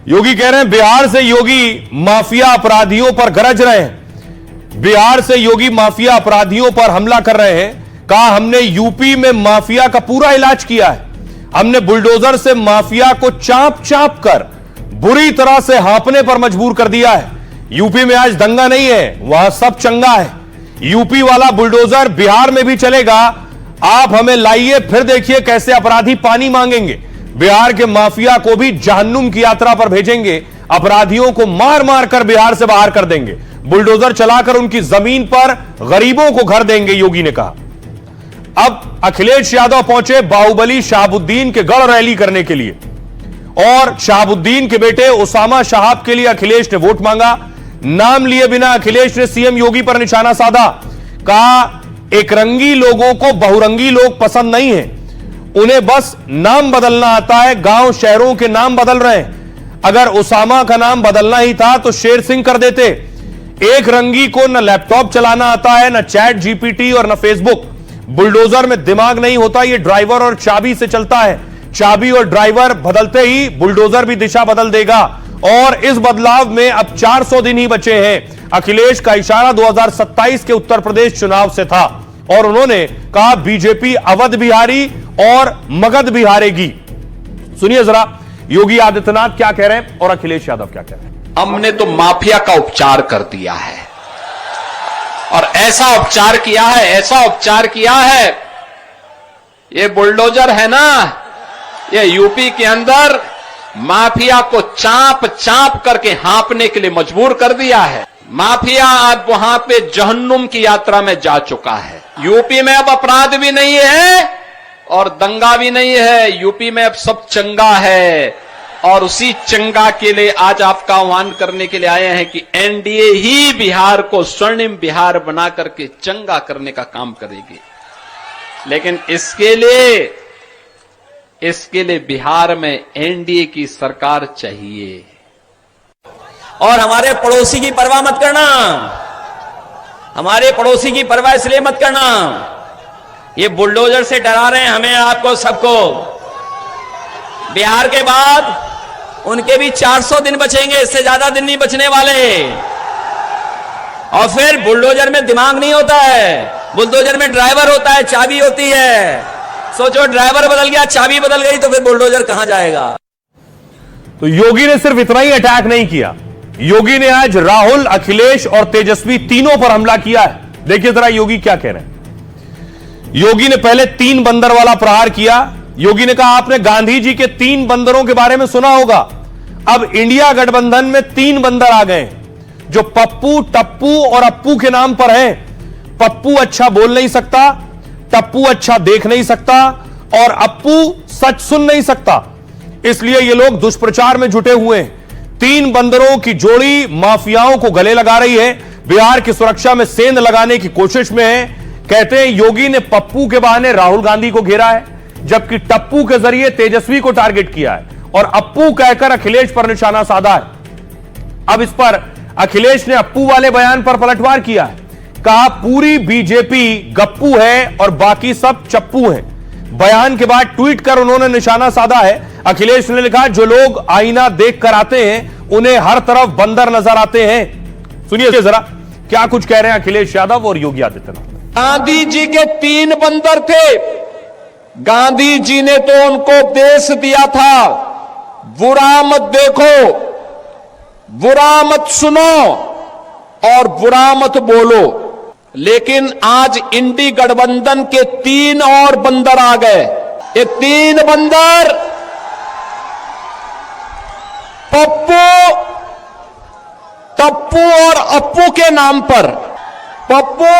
योगी कह रहे हैं बिहार से योगी माफिया अपराधियों पर गरज रहे हैं। बिहार से योगी माफिया अपराधियों पर हमला कर रहे हैं। कहा हमने यूपी में माफिया का पूरा इलाज किया है। हमने बुलडोजर से माफिया को चाप चाप कर बुरी तरह से हाँपने पर मजबूर कर दिया है। यूपी में आज दंगा नहीं है, वहां सब चंगा है। यूपी वाला बुलडोजर बिहार में भी चलेगा। आप हमें लाइए, फिर देखिए कैसे अपराधी पानी मांगेंगे। बिहार के माफिया को भी जहन्नुम की यात्रा पर भेजेंगे। अपराधियों को मार मार कर बिहार से बाहर कर देंगे। बुलडोजर चलाकर उनकी जमीन पर गरीबों को घर देंगे, योगी ने कहा। अब अखिलेश यादव पहुंचे बाहुबली शहाबुद्दीन के गढ़ रैली करने के लिए, और शहाबुद्दीन के बेटे उसामा शहाब के लिए अखिलेश ने वोट मांगा। नाम लिए बिना अखिलेश ने सीएम योगी पर निशाना साधा। कहा एकरंगी लोगों को बहुरंगी लोग पसंद नहीं है, उन्हें बस नाम बदलना आता है। गांव शहरों के नाम बदल रहे हैं। अगर उसामा का नाम बदलना ही था तो शेर सिंह कर देते। एक रंगी को न लैपटॉप चलाना आता है, न चैट जीपीटी और न फेसबुक। बुलडोजर में दिमाग नहीं होता, यह ड्राइवर और चाबी से चलता है। चाबी और ड्राइवर बदलते ही बुलडोजर भी दिशा बदल देगा। और इस बदलाव में अब 400 दिन ही बचे हैं। अखिलेश का इशारा 2027 के उत्तर प्रदेश चुनाव से था, और उन्होंने कहा बीजेपी अवध बिहारी और मगध बिहारेगी। सुनिए जरा योगी आदित्यनाथ क्या कह रहे हैं और अखिलेश यादव क्या कह रहे हैं। हमने तो माफिया का उपचार कर दिया है, और ऐसा उपचार किया है, ये बुलडोजर है ना, ये यूपी के अंदर माफिया को चाप चाप करके हाँपने के लिए मजबूर कर दिया है। माफिया अब वहां पे जहन्नुम की यात्रा में जा चुका है। यूपी में अब अपराध भी नहीं है और दंगा भी नहीं है। यूपी में अब सब चंगा है, और उसी चंगा के लिए आज आपका आह्वान करने के लिए आए हैं कि एनडीए ही बिहार को स्वर्णिम बिहार बना करके चंगा करने का काम करेगी। लेकिन इसके लिए बिहार में एनडीए की सरकार चाहिए। और हमारे पड़ोसी की परवाह मत करना, हमारे पड़ोसी की परवाह इसलिए मत करना, ये बुलडोजर से डरा रहे हैं हमें, आपको सबको। बिहार के बाद उनके भी 400 दिन बचेंगे, इससे ज्यादा दिन नहीं बचने वाले। और फिर बुलडोजर में दिमाग नहीं होता है, बुलडोजर में ड्राइवर होता है, चाबी होती है। सोचो ड्राइवर बदल गया, चाबी बदल गई, तो फिर बुलडोजर कहां जाएगा। तो योगी ने सिर्फ इतना ही अटैक नहीं किया, योगी ने आज राहुल, अखिलेश और तेजस्वी तीनों पर हमला किया है। देखिए जरा योगी क्या कह रहे हैं। योगी ने पहले 3 बंदर वाला प्रहार किया। योगी ने कहा आपने गांधी जी के 3 बंदरों के बारे में सुना होगा। अब इंडिया गठबंधन में 3 बंदर आ गए जो पप्पू, टप्पू और अप्पू के नाम पर हैं। पप्पू अच्छा बोल नहीं सकता, टप्पू अच्छा देख नहीं सकता, और अप्पू सच सुन नहीं सकता। इसलिए ये लोग दुष्प्रचार में जुटे हुए हैं। 3 बंदरों की जोड़ी माफियाओं को गले लगा रही है, बिहार की सुरक्षा में सेंध लगाने की कोशिश में है। कहते हैं योगी ने पप्पू के बहाने राहुल गांधी को घेरा है, जबकि टप्पू के जरिए तेजस्वी को टारगेट किया है, और अप्पू कहकर अखिलेश पर निशाना साधा है। अब इस पर अखिलेश ने अप्पू वाले बयान पर पलटवार किया है। कहा पूरी बीजेपी गप्पू है और बाकी सब चप्पू हैं। बयान के बाद ट्वीट कर उन्होंने निशाना साधा है। अखिलेश ने लिखा जो लोग आईना देख कर आते हैं उन्हें हर तरफ बंदर नजर आते हैं। सुनिए जरा क्या कुछ कह रहे हैं अखिलेश यादव और योगी आदित्यनाथ। गांधी जी के 3 बंदर थे। गांधी जी ने तो उनको उपदेश दिया था, बुरा मत देखो, बुरा मत सुनो और बुरा मत बोलो। लेकिन आज इंडी गठबंधन के 3 और बंदर आ गए। ये 3 बंदर पप्पू, टप्पू और अप्पू के नाम पर। पप्पू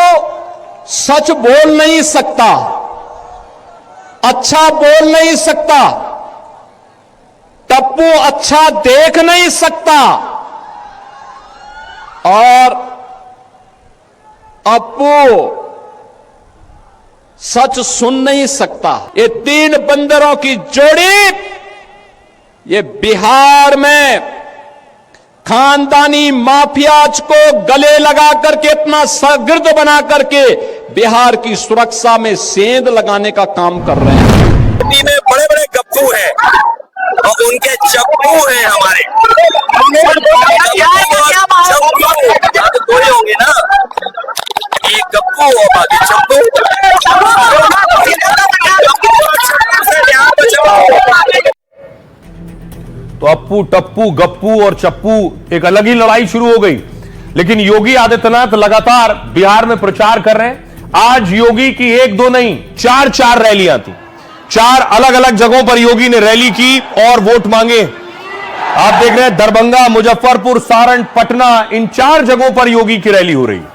सच बोल नहीं सकता, अच्छा बोल नहीं सकता। टप्पू अच्छा देख नहीं सकता, और अप्पू सच सुन नहीं सकता। ये 3 बंदरों की जोड़ी ये बिहार में खानदानी माफियाज को गले लगा करके, अपना सरगिर्द बना करके बिहार की सुरक्षा में सेंध लगाने का काम कर रहे हैं। में बड़े बड़े गप्पू हैं, और उनके चप्पू हैं हमारे। थोड़े होंगे ना, एक गप्पू और बाकी चप्पू। तो अप्पू टप्पू गप्पू और चप्पू एक अलग ही लड़ाई शुरू हो गई। लेकिन योगी आदित्यनाथ लगातार बिहार में प्रचार कर रहे हैं। आज योगी की एक दो नहीं, चार रैलियां थी। 4 अलग अलग जगहों पर योगी ने रैली की और वोट मांगे। आप देख रहे हैं दरभंगा, मुजफ्फरपुर, सारण, पटना, इन 4 जगहों पर योगी की रैली हो रही है।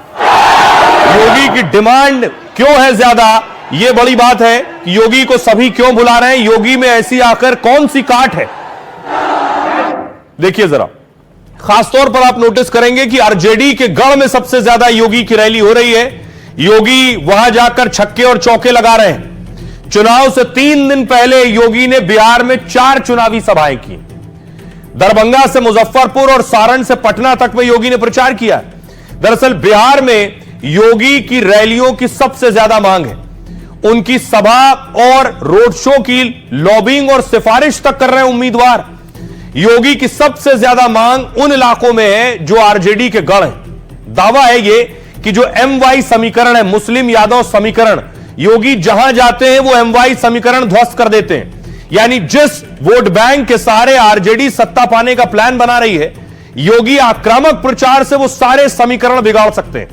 योगी की डिमांड क्यों है ज्यादा, यह बड़ी बात है कि योगी को सभी क्यों बुला रहे हैं। योगी में ऐसी आकर कौन सी काट है, देखिए जरा। खासतौर पर आप नोटिस करेंगे कि आरजेडी के गढ़ में सबसे ज्यादा योगी की रैली हो रही है। योगी वहां जाकर छक्के और चौके लगा रहे हैं। चुनाव से 3 दिन पहले योगी ने बिहार में 4 चुनावी सभाएं की। दरभंगा से मुजफ्फरपुर और सारण से पटना तक में योगी ने प्रचार किया। दरअसल बिहार में योगी की रैलियों की सबसे ज्यादा मांग है। उनकी सभा और रोड शो की लॉबिंग और सिफारिश तक कर रहे हैं उम्मीदवार। योगी की सबसे ज्यादा मांग उन इलाकों में है जो आरजेडी के गढ़ हैं। दावा है ये कि जो MY समीकरण है, मुस्लिम यादव समीकरण, योगी जहां जाते हैं वो MY समीकरण ध्वस्त कर देते हैं। यानी जिस वोट बैंक के सहारे आरजेडी सत्ता पाने का प्लान बना रही है, योगी आक्रामक प्रचार से वो सारे समीकरण बिगाड़ सकते हैं।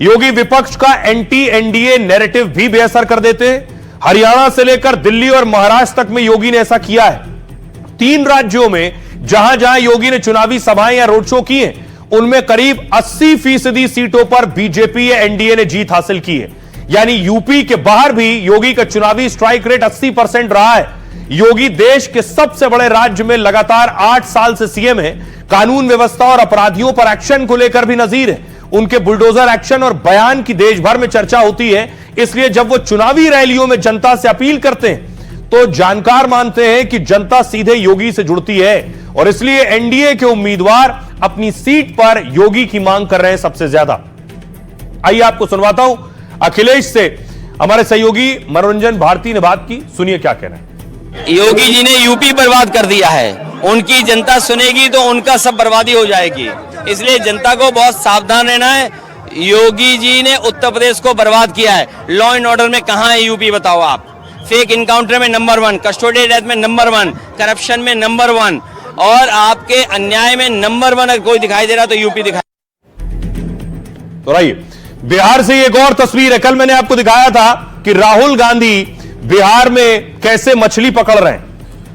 योगी विपक्ष का एंटी एनडीए नैरेटिव भी बेअसर कर देते हैं। हरियाणा से लेकर दिल्ली और महाराष्ट्र तक में योगी ने ऐसा किया है। 3 राज्यों में जहां जहां योगी ने चुनावी सभाएं या रोड शो किए, उनमें करीब 80% सीटों पर बीजेपी या एनडीए ने जीत हासिल की है। यानी यूपी के बाहर भी योगी का चुनावी स्ट्राइक रेट 80% रहा है। योगी देश के सबसे बड़े राज्य में लगातार 8 साल से सीएम है। कानून व्यवस्था और अपराधियों पर एक्शन को लेकर भी नजीर है। उनके बुलडोजर एक्शन और बयान की देश भर में चर्चा होती है। इसलिए जब वो चुनावी रैलियों में जनता से अपील करते हैं तो जानकार मानते हैं कि जनता सीधे योगी से जुड़ती है और इसलिए एनडीए के उम्मीदवार अपनी सीट पर योगी की मांग कर रहे हैं सबसे ज्यादा। आइए आपको सुनवाता हूं अखिलेश से हमारे सहयोगी मनोरंजन भारती ने बात की, सुनिए क्या कह रहे हैं। योगी जी ने यूपी बर्बाद कर दिया है। उनकी जनता सुनेगी तो उनका सब बर्बादी हो जाएगी। इसलिए जनता को बहुत सावधान रहना है। योगी जी ने उत्तर प्रदेश को बर्बाद किया है। लॉ एंड ऑर्डर में कहां है यूपी, बताओ आप। फेक इनकाउंटर में नंबर 1, कस्टोडियल डेथ में नंबर 1, करप्शन में नंबर 1 और आपके अन्याय में नंबर 1 अगर कोई दिखाई दे रहा तो यूपी दिखाई। तो रहिए, बिहार से एक और तस्वीर है। कल मैंने आपको दिखाया था कि राहुल गांधी बिहार में कैसे मछली पकड़ रहे हैं।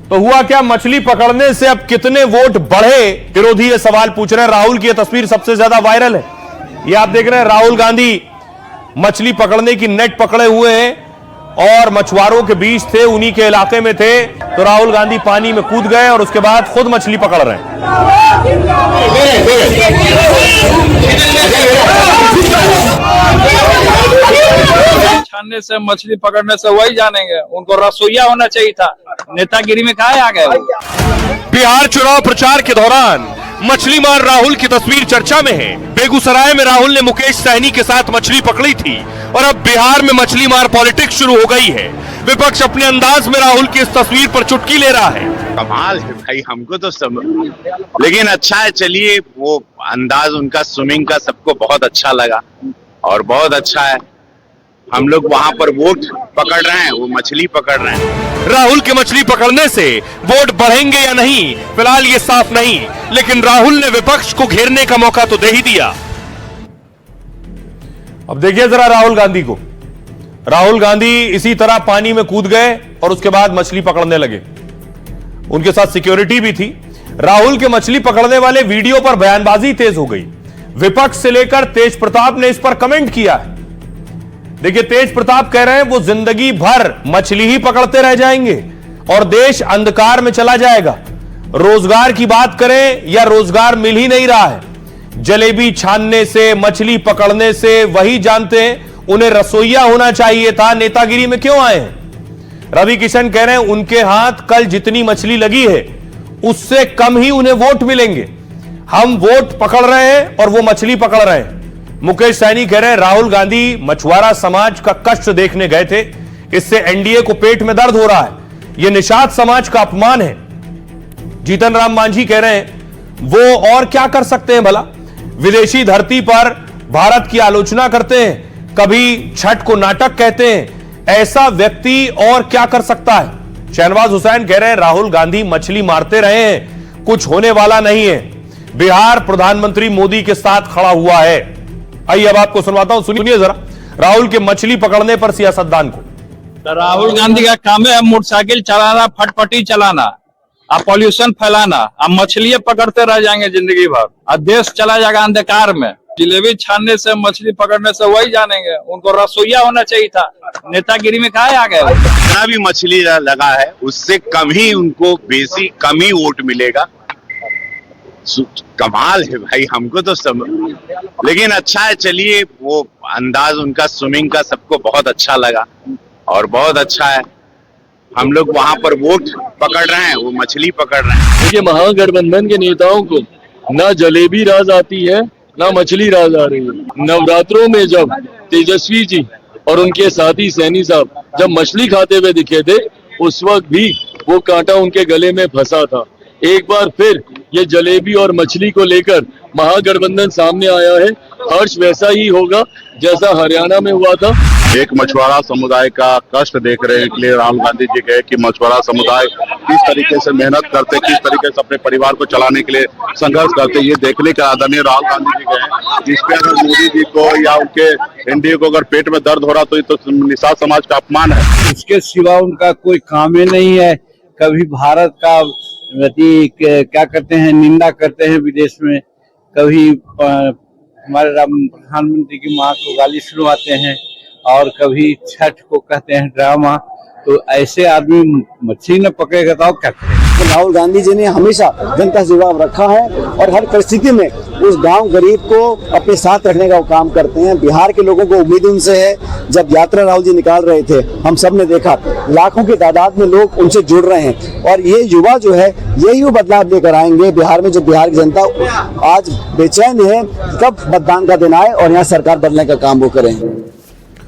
तो हुआ क्या, मछली पकड़ने से अब कितने वोट बढ़े, विरोधी ये सवाल पूछ रहे हैं। राहुल की यह तस्वीर सबसे ज्यादा वायरल है। ये आप देख रहे हैं, राहुल गांधी मछली पकड़ने की नेट पकड़े हुए हैं और मछुआरों के बीच थे, उन्हीं के इलाके में थे। तो राहुल गांधी पानी में कूद गए और उसके बाद खुद मछली पकड़ रहे हैं। छानने से, मछली पकड़ने से वही जानेंगे। उनको रसोईया होना चाहिए था, नेतागिरी में काहे आ गए वो? बिहार चुनाव प्रचार के दौरान मछली मार राहुल की तस्वीर चर्चा में है। बेगूसराय में राहुल ने मुकेश सहनी के साथ मछली पकड़ी थी और अब बिहार में मछली मार पॉलिटिक्स शुरू हो गई है। विपक्ष अपने अंदाज में राहुल की इस तस्वीर पर चुटकी ले रहा है। कमाल है भाई, हमको तो लेकिन अच्छा है। चलिए, वो अंदाज उनका स्विमिंग का सबको बहुत अच्छा लगा और बहुत अच्छा है। हम लोग वहां पर वोट पकड़ रहे हैं, वो मछली पकड़ रहे हैं। राहुल के मछली पकड़ने से वोट बढ़ेंगे या नहीं, फिलहाल ये साफ नहीं, लेकिन राहुल ने विपक्ष को घेरने का मौका तो दे ही दिया। अब देखिए जरा राहुल गांधी को। राहुल गांधी इसी तरह पानी में कूद गए और उसके बाद मछली पकड़ने लगे। उनके साथ सिक्योरिटी भी थी। राहुल के मछली पकड़ने वाले वीडियो पर बयानबाजी तेज हो गई। विपक्ष से लेकर तेज प्रताप ने इस पर कमेंट किया है। देखिए, तेज प्रताप कह रहे हैं वो जिंदगी भर मछली ही पकड़ते रह जाएंगे और देश अंधकार में चला जाएगा। रोजगार की बात करें या रोजगार मिल ही नहीं रहा है। जलेबी छानने से, मछली पकड़ने से वही जानते हैं। उन्हें रसोईया होना चाहिए था, नेतागिरी में क्यों आए हैं। रवि किशन कह रहे हैं उनके हाथ कल जितनी मछली लगी है उससे कम ही उन्हें वोट मिलेंगे। हम वोट पकड़ रहे हैं और वो मछली पकड़ रहे हैं। मुकेश सहनी कह रहे हैं राहुल गांधी मछुआरा समाज का कष्ट देखने गए थे, इससे एनडीए को पेट में दर्द हो रहा है। यह निषाद समाज का अपमान है। जीतन राम मांझी कह रहे हैं वो और क्या कर सकते हैं भला। विदेशी धरती पर भारत की आलोचना करते हैं, कभी छठ को नाटक कहते हैं, ऐसा व्यक्ति और क्या कर सकता है। शहनवाज हुसैन कह रहे हैं राहुल गांधी मछली मारते रहे हैं, कुछ होने वाला नहीं है। बिहार प्रधानमंत्री मोदी के साथ खड़ा हुआ है। आइए अब आपको सुनवाता हूं, सुनिए जरा राहुल के मछली पकड़ने पर सियासतदान को। राहुल गांधी का काम है मोटरसाइकिल चलाना, फटफटी चलाना, अब पॉल्यूशन फैलाना, अब मछलियां पकड़ते रह जाएंगे जिंदगी भर, अब देश चला जाएगा अंधकार में। जिलेबी छानने से, मछली पकड़ने से वही जानेंगे, उनको रसोईया होना चाहिए था, नेतागिरी में काहे आ गए। जितना भी मछली लगा है उससे कम ही उनको कम ही वोट मिलेगा। कमाल है भाई, हमको तो लेकिन अच्छा है। चलिए, वो अंदाज उनका स्विमिंग का सबको बहुत अच्छा लगा और बहुत अच्छा है। हम लोग वहां पर वोट पकड़ रहे हैं, वो मछली पकड़ रहे हैं। देखिए, महागठबंधन के नेताओं को ना जलेबी राज आती है ना मछली राज आ रही है। नवरात्रों में जब तेजस्वी जी और उनके साथी सैनी साहब जब मछली खाते हुए दिखे थे, उस वक्त भी वो कांटा उनके गले में फंसा था। एक बार फिर ये जलेबी और मछली को लेकर महागठबंधन सामने आया है। हर्ष वैसा ही होगा जैसा हरियाणा में हुआ था। एक मछुआरा समुदाय का कष्ट देख रहे हैं, इसलिए राहुल गांधी जी गए कि मछुआरा समुदाय किस तरीके से मेहनत करते, किस तरीके से अपने परिवार को चलाने के लिए संघर्ष करते, ये देखने का आदरणीय राहुल गांधी जी गए। इस पे अगर मोदी जी को या उनके एनडीए को अगर पेट में दर्द हो रहा तो ये तो निषाद समाज का अपमान है। इसके सिवा उनका कोई काम ही नहीं है। कभी भारत का क्या करते हैं, निंदा करते हैं विदेश में, कभी हमारे प्रधानमंत्री की माँ को गाली सुनवाते हैं और कभी छठ को कहते हैं ड्रामा। तो ऐसे आदमी मछली न पकड़ेगा तो क्या करेगा। तो राहुल गांधी जी ने हमेशा जनता से जुड़ाव रखा है और हर परिस्थिति में उस गांव गरीब को अपने साथ रखने का वो काम करते हैं। बिहार के लोगों को उम्मीद उनसे है। जब यात्रा राहुल जी निकाल रहे थे, हम सब ने देखा लाखों की तादाद में लोग उनसे जुड़ रहे हैं और ये युवा जो है यही वो बदलाव लेकर आएंगे बिहार में। जो बिहार की जनता आज बेचैन है कब मतदान का दिन आए और यहाँ सरकार बदलने का काम वो करें।